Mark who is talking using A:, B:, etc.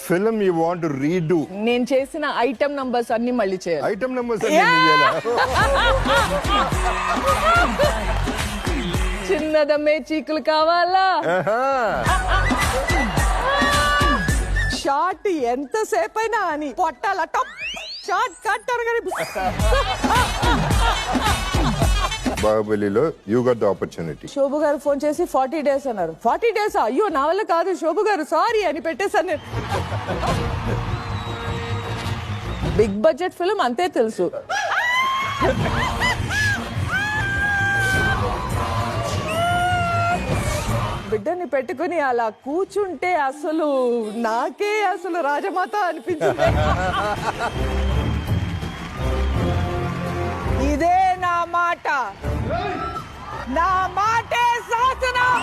A: Film you want redo.
B: నేను చేసిన item numbers అన్ని మళ్ళీ చేయాలి.
A: ఐటమ్ నెంబర్స్
B: చిన్నదమ్మే చీకులు కావాలా? షార్ట్ ఎంతసేపు అయినా అని పొట్టాల టప్ షార్ట్ కట్ అనగానే
A: బాహుబలిలో you got the opportunity.
B: Shobu గారు ఫోన్ చేసి 40 days అన్నారు. 40 days అయ్యో నా వల్ల కాదు శోభు గారు సారీ అని పెట్టేశాను నేను. బిగ్ బడ్జెట్ ఫిల్మ్ అంతే తెలుసు. బిడ్డని పెట్టుకుని అలా కూర్చుంటే అసలు నాకే అసలు రాజమాత అనిపించింది. ఇదే నా మాట, నా మాటే శాసనం.